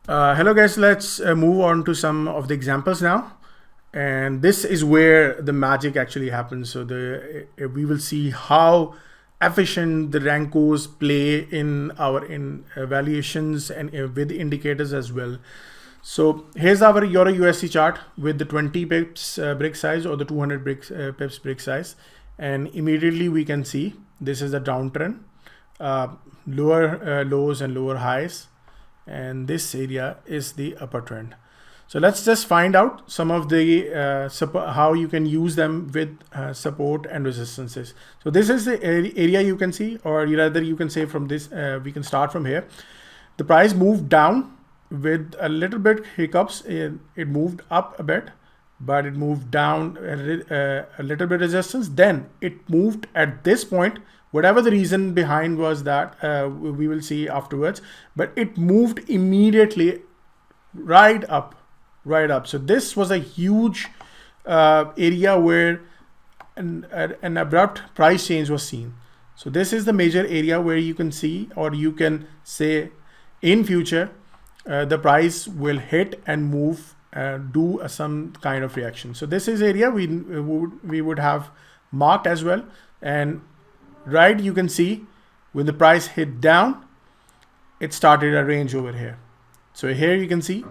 Hello guys, let's move on to some of the examples now. And this is where the magic actually happens. So we will see how efficient the Renkos play in our evaluations and with indicators as well. So here's our Euro USD chart with the 20 pips brick size or the 200 pips brick size. And immediately we can see this is the downtrend, lower lows and lower highs. And this area is the upper trend. So let's just find out some of the how you can use them with support and resistances. So this is the area you can see, or rather you can say from this, we can start from here. The price moved down with a little bit hiccups. It moved up a bit, but it moved down a little bit resistance. Then it moved at this point. Whatever the reason behind was that we will see afterwards, but it moved immediately right up. So this was a huge area where an abrupt price change was seen. So this is the major area where you can see, or you can say in future, the price will hit and move, do some kind of reaction. So this is area we would have marked as well. And right, you can see when the price hit down, it started a range over here. So here you can see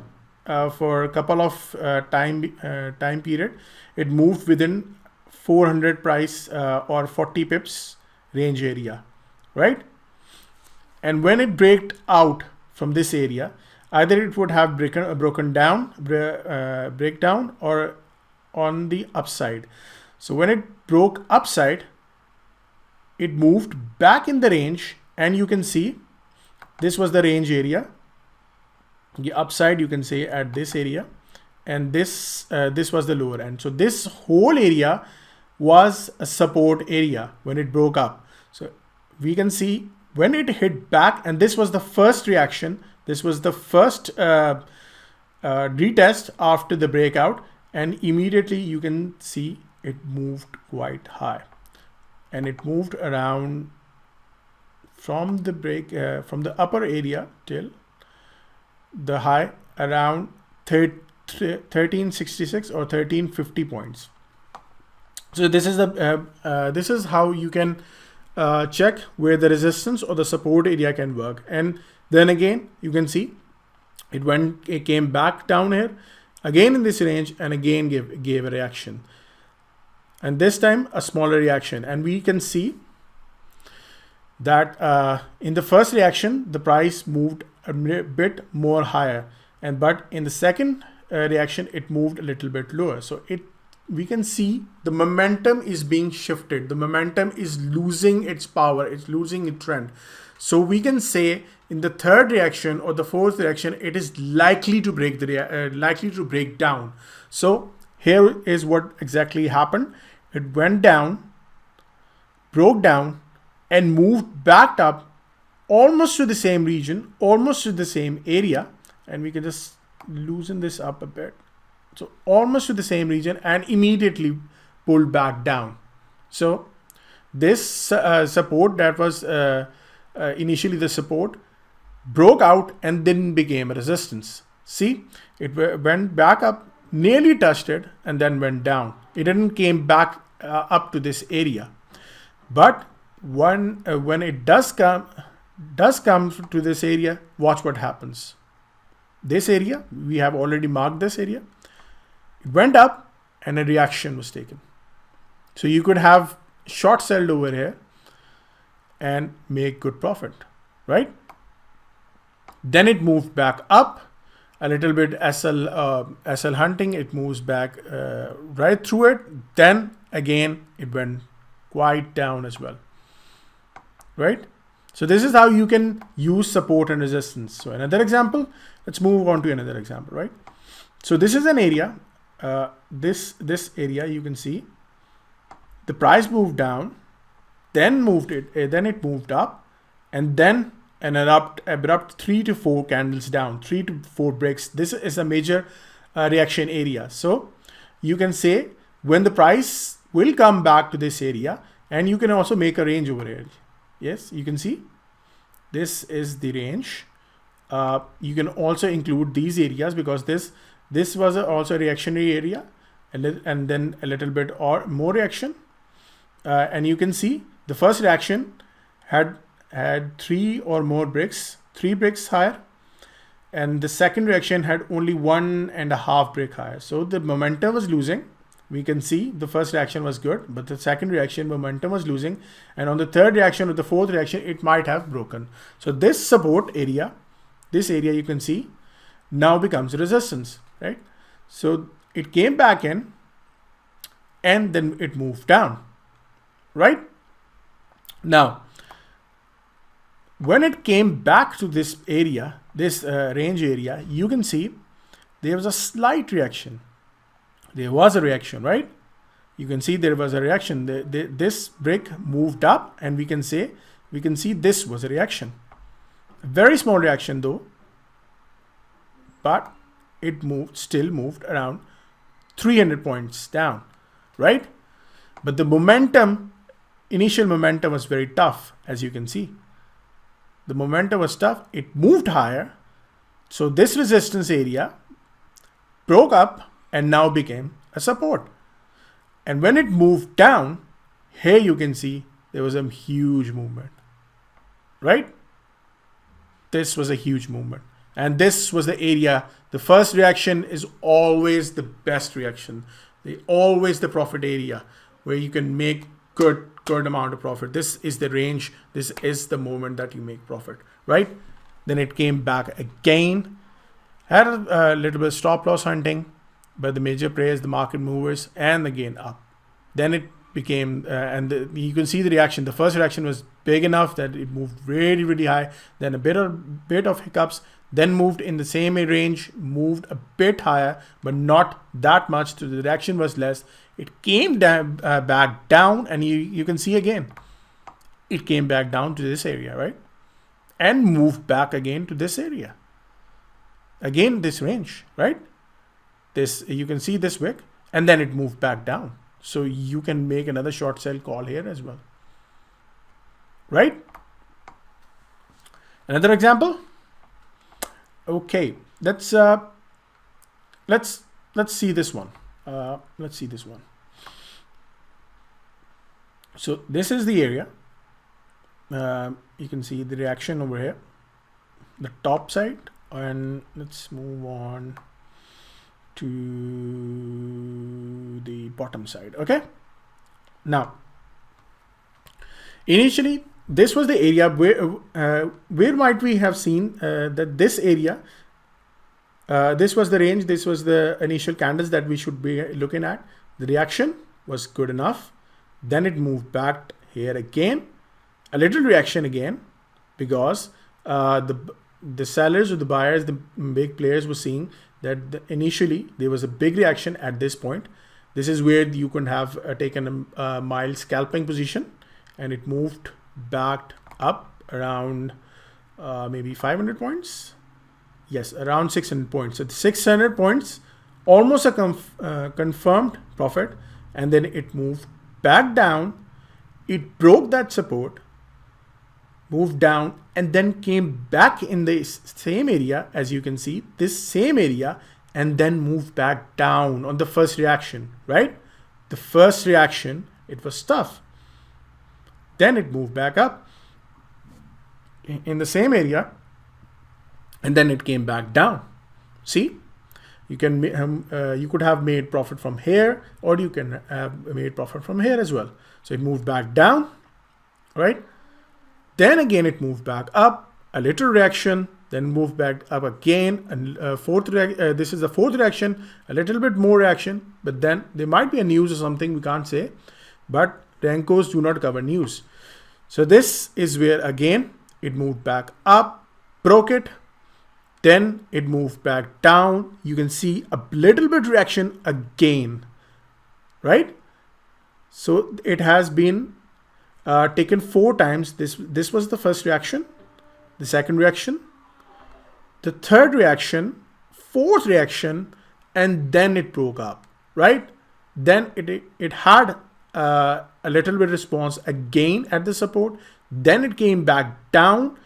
for a couple of time period, it moved within 400 price or 40 pips range area, right? And when it break out from this area, either it would have broken down, breakdown, or on the upside. So when it broke upside, it moved back in the range, and you can see this was the range area. The upside you can say at this area, and this was the lower end. So this whole area was a support area when it broke up. So we can see when it hit back, and this was the first reaction. This was the first retest after the breakout, and immediately you can see it moved quite high. And it moved around from the from the upper area till the high around 1366 or 1350 points. So this is the this is how you can check where the resistance or the support area can work. And then again you can see it came back down here again in this range, and again gave a reaction. And this time a smaller reaction, and we can see that in the first reaction the price moved a bit more higher, but in the second reaction it moved a little bit lower. So we can see the momentum is being shifted. The momentum is losing its power. It's losing its trend. So we can say in the third reaction or the fourth reaction, it is likely to break down. So here is what exactly happened. It went down, broke down, and moved back up almost to the same region, almost to the same area. And we can just loosen this up a bit. So almost to the same region, and immediately pulled back down. So this support that was initially the support broke out and then became a resistance. See, it went back up, nearly touched it, and then went down. It didn't came back up to this area. But when it does come to this area, watch what happens. This area, we have already marked this area. It went up and a reaction was taken. So you could have short sold over here and make good profit, right? Then it moved back up a little bit, SL hunting. It moves back right through it. Then again, it went quite down as well, right? So this is how you can use support and resistance. So another example, let's move on to another example, right? So this is an area, this area you can see the price moved down, then it moved up, and then an abrupt 3 to 4 candles down, 3 to 4 breaks. This is a major reaction area. So you can say when the price will come back to this area, and you can also make a range over here. Yes, you can see this is the range, You can also include these areas because this was also a reactionary area, and then a little bit or more reaction. And you can see the first reaction had 3 or more bricks, 3 bricks higher, and the second reaction had only 1.5 brick higher. So the momentum was losing. We can see the first reaction was good, but the second reaction momentum was losing, and on the third reaction or the fourth reaction it might have broken. So this support area, this area you can see now becomes resistance, right? So it came back in and then it moved down, right? Now when it came back to this area, this range area, you can see there was a slight reaction. There was a reaction, right? You can see there was a reaction. This brick moved up, and we can see this was a reaction. A very small reaction though, but it still moved around 300 points down, right? But the momentum, initial momentum was very tough, as you can see. The momentum was tough. It moved higher. So this resistance area broke up and now became a support. And when it moved down, here you can see there was a huge movement, right? This was a huge movement. And this was the area. The first reaction is always the best reaction. Always the profit area where you can make good amount of profit. This is the range. This is the moment that you make profit, right? Then it came back again, had a little bit of stop loss hunting, but the major players, the market movers, and again up. Then it became, you can see the reaction. The first reaction was big enough that it moved really, really high. Then a bit of hiccups, then moved in the same range, moved a bit higher, but not that much. So the reaction was less. It came down, back down, and you can see again, it came back down to this area, right? And moved back again to this area. Again, this range, right? This, you can see this wick, and then it moved back down. So you can make another short sell call here as well, right? Another example. Okay, let's see this one. Let's see this one. So this is the area. You can see the reaction over here, the top side, and let's move on to the bottom side. Okay. Now, initially, this was the area where might we have seen that this area, this was the range, this was the initial candles that we should be looking at. The reaction was good enough. Then it moved back here again, a little reaction again, because the sellers or the buyers, the big players were seeing that initially there was a big reaction at this point. This is where you can have taken a mild scalping position, and it moved back up around maybe 500 points. Yes, around 600 points. So 600 points, almost a confirmed profit, and then it moved back down. It broke that support, moved down, and then came back in the same area, as you can see, this same area, and then moved back down on the first reaction, right? The first reaction, it was tough. Then it moved back up in the same area, and then it came back down. See, you can you could have made profit from here, or you can have made profit from here as well. So it moved back down, right? Then again it moved back up, a little reaction, then moved back up again, and this is the fourth reaction, a little bit more reaction, but then there might be a news or something, we can't say, but Renkos do not cover news. So this is where again it moved back up, broke it, then it moved back down. You can see a little bit reaction again, right? So it has been taken 4 times. This was the first reaction, the second reaction, the third reaction, fourth reaction, and then it broke up, right? Then it had a little bit response again at the support. Then it came back down.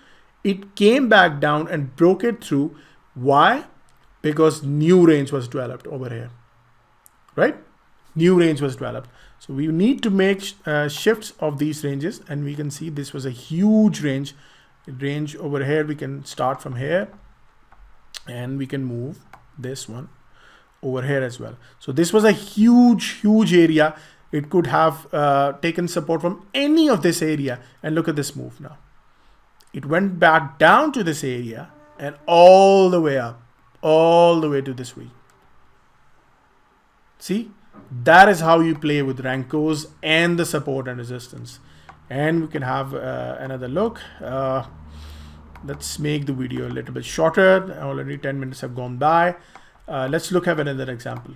It came back down and broke it through. Why? Because new range was developed over here, right? New range was developed. So we need to make shifts of these ranges, and we can see this was a huge range. Range over here, we can start from here and we can move this one over here as well. So this was a huge area. It could have taken support from any of this area, and look at this move now. It went back down to this area and all the way up, all the way to this week. See, that is how you play with Renkos and the support and resistance. And we can have another look. Let's make the video a little bit shorter. Already 10 minutes have gone by. Let's look at another example.